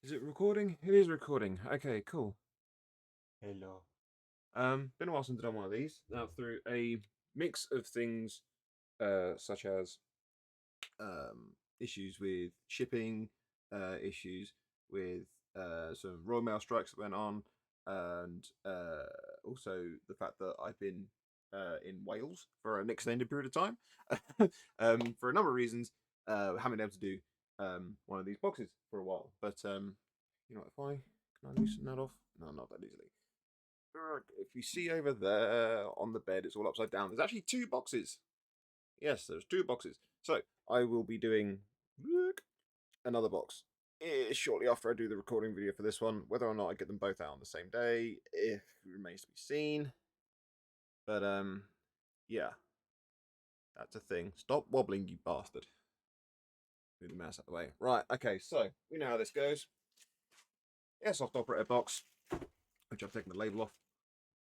Is it recording? It is recording. Okay, cool. Hello. Been a while since I've done one of these. Now through a mix of things, such as issues with shipping, issues with some Royal Mail strikes that went on, and also the fact that I've been in Wales for an extended period of time, for a number of reasons. Haven't been able to do one of these boxes for a while, but you know, if I can I loosen that off? No, not that easily. If you see over there on the bed, it's all upside down. There's actually two boxes. Yes, there's two boxes. So I will be doing another box shortly after I do the recording video for this one. Whether or not I get them both out on the same day, it remains to be seen. But yeah, that's a thing. Stop wobbling, you bastard. Move the mouse out of the way. Right. Okay. So we know how this goes. Airsoft operator box, which I've taken the label off.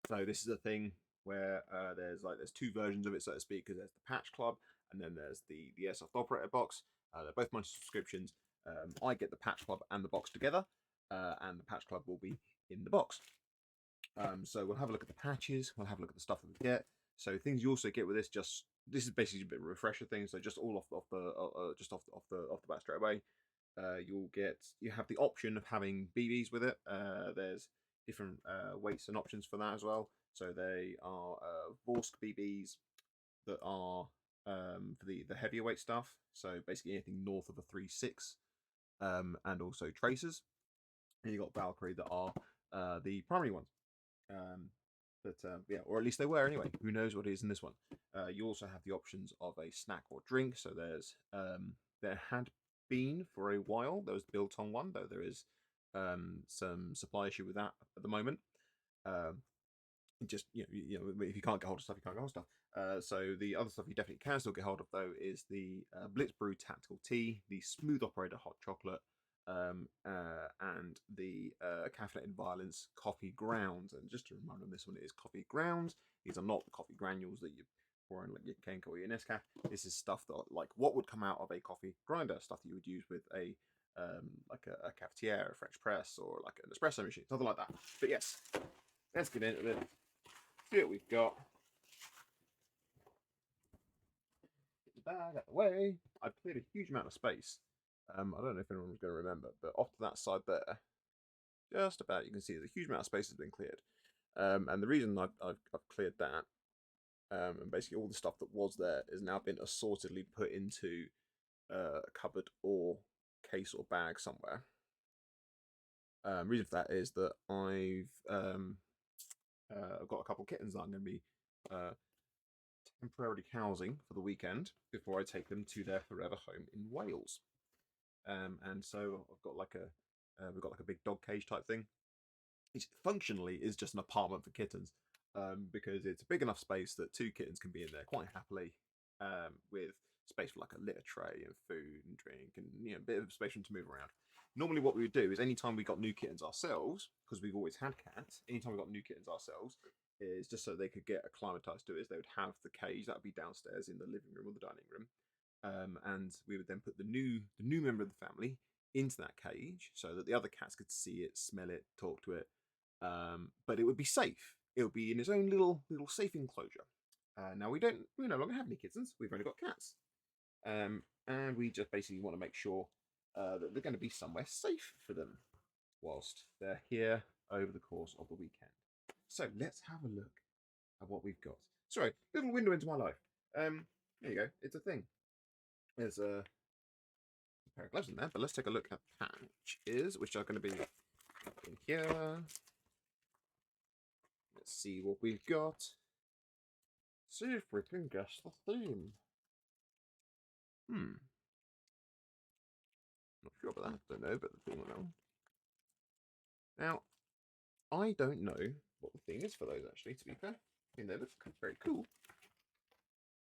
So this is a thing where there's two versions of it, so to speak, because there's the Patch Club and then there's the Airsoft Operator box. They're both monthly subscriptions. I get the Patch Club and the box together, and the Patch Club will be in the box. So we'll have a look at the patches. We'll have a look at the stuff that we get. So things you also get with this, just this is basically a bit of a refresher thing. So just all off the bat straight away. You have the option of having BBs with it. There's different weights and options for that as well. So they are Vorsk BBs that are for the heavier weight stuff. So basically anything north of a 3.6, and also tracers. And you got Valkyrie that are the primary ones. Um, yeah, or at least they were anyway. Who knows what it is in this one? You also have the options of a snack or drink. So there had been for a while. There was the Biltong one, though there is some supply issue with that at the moment. Um, just if you can't get hold of stuff, you can't get hold of stuff. So the other stuff you definitely can still get hold of though is the Blitz Brew Tactical Tea, the Smooth Operator Hot Chocolate, and the Caffeinated Violence Coffee Grounds. And just to remind on this one, it is coffee grounds. These are not the coffee granules that you pour in like your Kenko or your Nescafe. This is stuff that like what would come out of a coffee grinder, stuff that you would use with a like a cafetiere, a French press, or like an espresso machine, something like that. But yes, let's get into it. See what we've got. Get the bag out of the way. I've cleared a huge amount of space. I don't know if anyone's going to remember, but off to that side there, just about, you can see there's a huge amount of space has been cleared. And the reason I've cleared that, and basically all the stuff that was there has now been assortedly put into a cupboard or case or bag somewhere. Reason for that is that I've got a couple of kittens that I'm going to be temporarily housing for the weekend before I take them to their forever home in Wales. And so I've got like we've got like a big dog cage type thing. It functionally is just an apartment for kittens, because it's a big enough space that two kittens can be in there quite happily, with space for like a litter tray and food and drink and a bit of space for them to move around. Normally, what we would do is anytime we got new kittens ourselves, because we've always had cats, anytime we got new kittens ourselves, is just so they could get acclimatized to it, is they would have the cage that would be downstairs in the living room or the dining room, and we would then put the new member of the family into that cage so that the other cats could see it, smell it, talk to it, but it would be safe. It would be in its own little safe enclosure. Now we no longer have any kittens. We've only got cats, and we just basically want to make sure that they're going to be somewhere safe for them whilst they're here over the course of the weekend. So let's have a look at what we've got. Sorry, little window into my life. There you go. It's a thing. There's a pair of gloves in there, but let's take a look at patches, which are going to be in here. Let's see what we've got. See if we can guess the theme. Not sure about that. Don't know, but the theme will know. Now, I don't know what the theme is for those, actually, to be fair. I mean, they look very cool.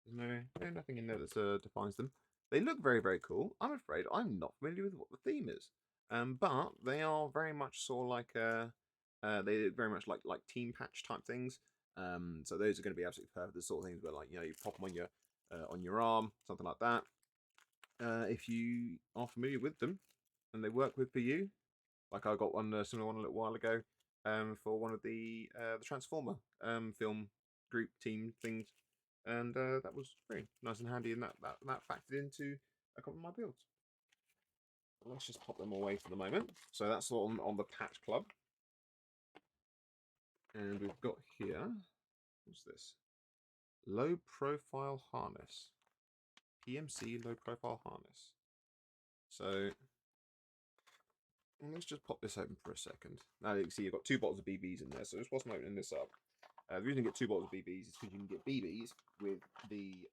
There's nothing in there that defines them. They look very, very cool. I'm afraid I'm not familiar with what the theme is. But they are very much sort of like they look very much like team patch type things. So those are going to be absolutely perfect. The sort of things where like you pop them on your arm, something like that. If you are familiar with them and they work with for you, Like I got one similar one a little while ago for one of the Transformer film group team things, and that was very nice and handy, and that factored into a couple of my builds. Let's just pop them away for the moment. So that's on the Patch Club, and we've got here. What's this? Low profile harness. PMC low profile harness. So let's just pop this open for a second. Now you can see you've got 2 bottles of BBs in there. So just whilst I'm opening this up, the reason you get 2 bottles of BBs is because you can get BBs with the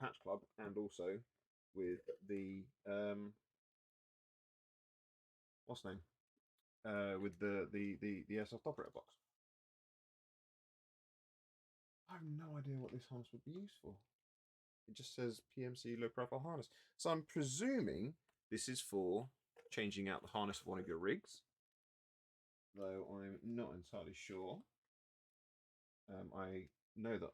Patch Club and also with the what's the name? With the Airsoft operator box. I have no idea what this harness would be used for. It just says PMC low profile harness. So I'm presuming this is for changing out the harness of one of your rigs, though I'm not entirely sure. I know that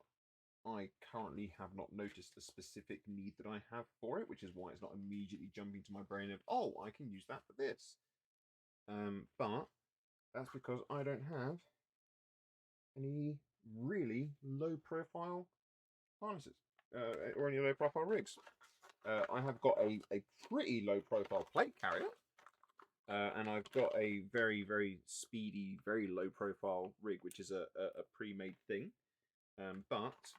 I currently have not noticed the specific need that I have for it, which is why it's not immediately jumping to my brain of, oh, I can use that for this. But that's because I don't have any really low profile harnesses or any low profile rigs. I have got a pretty low profile plate carrier, and I've got a very, very speedy, very low profile rig, which is a pre-made thing. But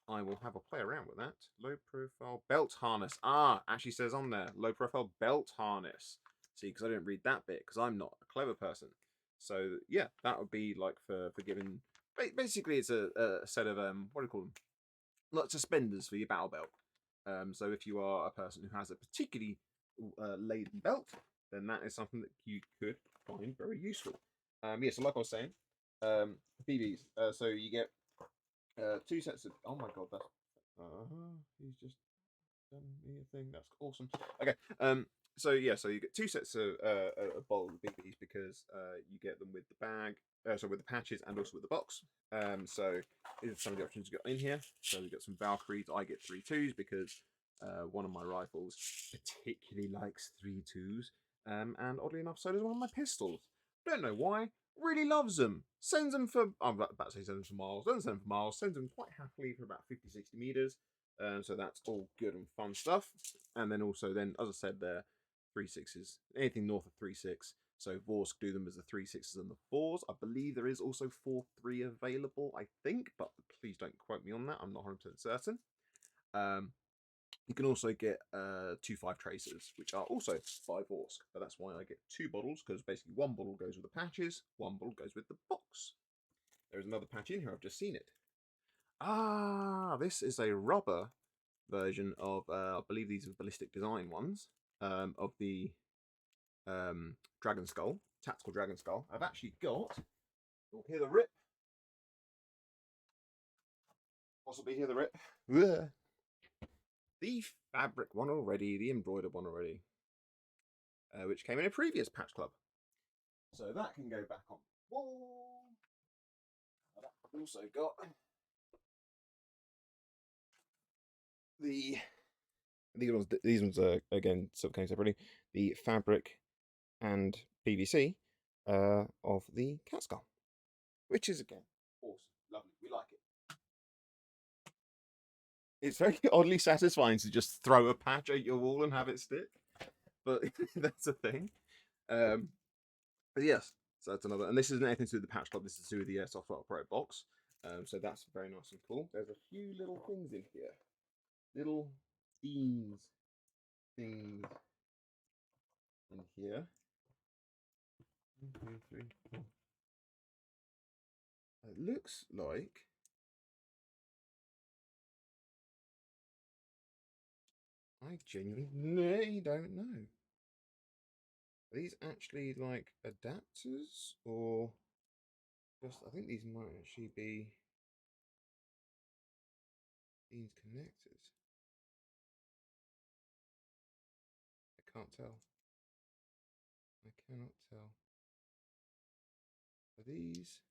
I will have a play around with that. Low profile belt harness. Ah, actually says on there, low profile belt harness. See, because I didn't read that bit, because I'm not a clever person. So yeah, that would be like for giving. Basically, it's a set of what do you call them? Like suspenders for your battle belt. So if you are a person who has a particularly laden belt, then that is something that you could find very useful. Yeah, so like I was saying, BBs. So you get 2 sets of. Oh my god, that's. He's just done me a thing. That's awesome. Okay. So yeah, so you get 2 sets of a bowl of BBs because you get them with the bag. So with the patches and also with the box. So these are some of the options you got in here. So we got some Valkyries. I get 3 2s because one of my rifles particularly likes 3 2s. And oddly enough, so does one of my pistols. Don't know why. Really loves them. Sends them for, I'm about to say sends them for miles. Doesn't send them for miles. Sends them quite happily for about 50, 60 meters. So that's all good and fun stuff. And then also, then as I said, there 3.6s. Anything north of 3.6. So Vorsk do them as the 3.6s and the 4s. I believe there is also 4.3 available, I think, but please don't quote me on that. I'm not 100% certain. You can also get 2.5 tracers, which are also by Vorsk, but that's why I get 2 bottles, because basically 1 bottle goes with the patches, 1 bottle goes with the box. There's another patch in here, I've just seen it. Ah, this is a rubber version of, I believe these are ballistic design ones, of the Dragon Skull, Tactical Dragon Skull. I've actually got, you'll hear the rip. Possibly hear the rip. The fabric one already, the embroidered one already, which came in a previous Patch Club. So that can go back on the wall. I've also got these ones are again sort of came separately. The fabric and PVC of the cat skull, which is again awesome, lovely. We like it. It's very oddly satisfying to just throw a patch at your wall and have it stick, but that's a thing. But yes, so that's another. And this isn't anything to do with the Patch Club. This is to do with the Airsoft Operator box. So that's very nice and cool. There's a few little things in here, little things in here. 1, 2, 3, 4. It looks like I genuinely don't know. Are these actually like adapters or just? I think these might actually be these connectors. I can't tell. I cannot tell. Are these?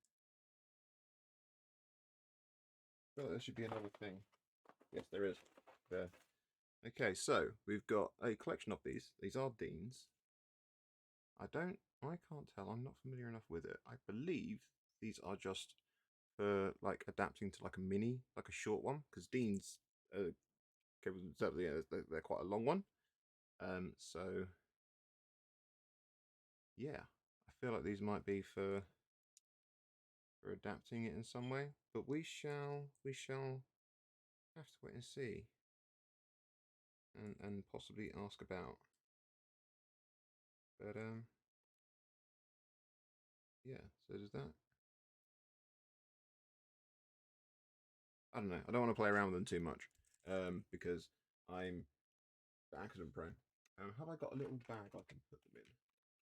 I feel like there should be another thing. Yes, there is. There. Okay, so we've got a collection of these. These are Deans. I can't tell. I'm not familiar enough with it. I believe these are just for like adapting to like a mini, like a short one, because Dean's cables themselves, yeah, they're quite a long one. So yeah, I feel like these might be for adapting it in some way, but we shall have to wait and see, and possibly ask about. But yeah. So does that? I don't know. I don't want to play around with them too much, because I'm accident prone. Have I got a little bag I can put them in?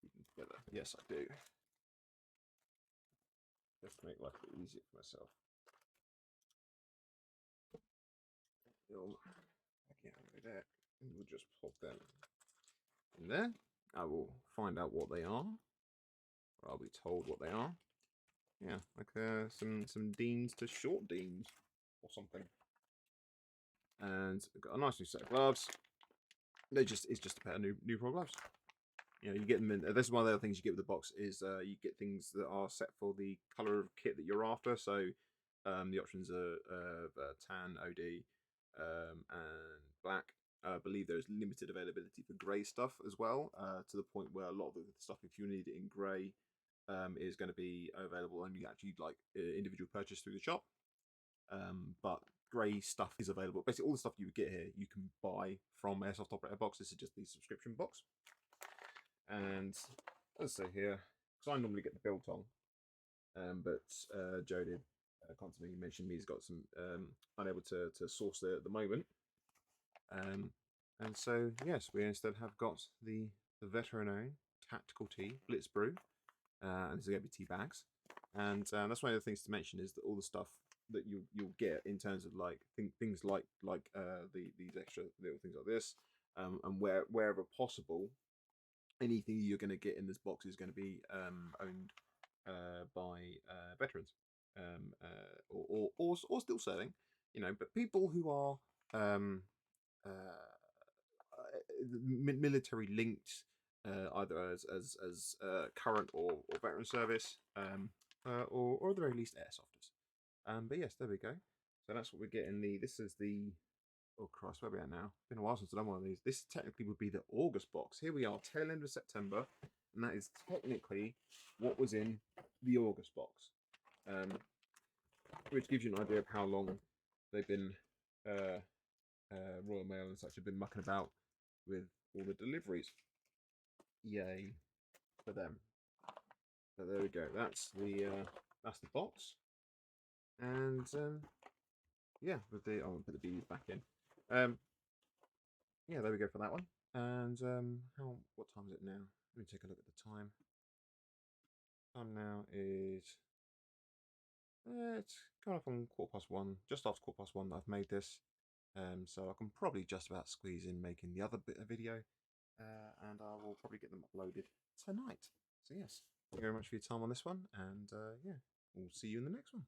Keep them together. Yes, I do. Just to make life a bit easier for myself. Yeah, there. And we'll just pop them in there. I will find out what they are, or I'll be told what they are. Yeah, like some Deans to short Deans or something. And I've got a nice new set of gloves. It's just a pair of new pro gloves. You know, you get them in. This is one of the other things you get with the box is you get things that are set for the color of kit that you're after. So the options are tan, OD, and black. I believe there's limited availability for grey stuff as well, to the point where a lot of the stuff, if you need it in grey, is going to be available only actually like individual purchase through the shop. But grey stuff is available. Basically, all the stuff you would get here, you can buy from Airsoft Operator Box. This is just the subscription box. And as I say here, because I normally get the biltong, but Joe did constantly mention me he's got some unable to source there at the moment. And so yes, we instead have got the veterinary tactical tea Blitz brew, and these are going to be tea bags. And that's one of the things to mention is that all the stuff that you'll get in terms of like things like these extra little things like this, and wherever possible, anything you're going to get in this box is going to be owned by veterans, or still serving, you know, but people who are military linked, either as current or veteran service, or at the very least airsofters. But yes, there we go. So that's what we're getting. This is the, oh Christ, where are we at now? It's been a while since I've done one of these. This technically would be the August box. Here we are, tail end of September, and that is technically what was in the August box, which gives you an idea of how long they've been, Royal Mail and such have been mucking about with all the deliveries. Yay for them. So there we go. That's the box, and yeah, with the I'll put the bees back in. Yeah, there we go for that one. And what time is it now? Let me take a look at the time. Time now is it's kind of on 1:15, just after 1:15 that I've made this. So I can probably just about squeeze in making the other bit of video, and I will probably get them uploaded tonight. So yes, thank you very much for your time on this one, and yeah, we'll see you in the next one.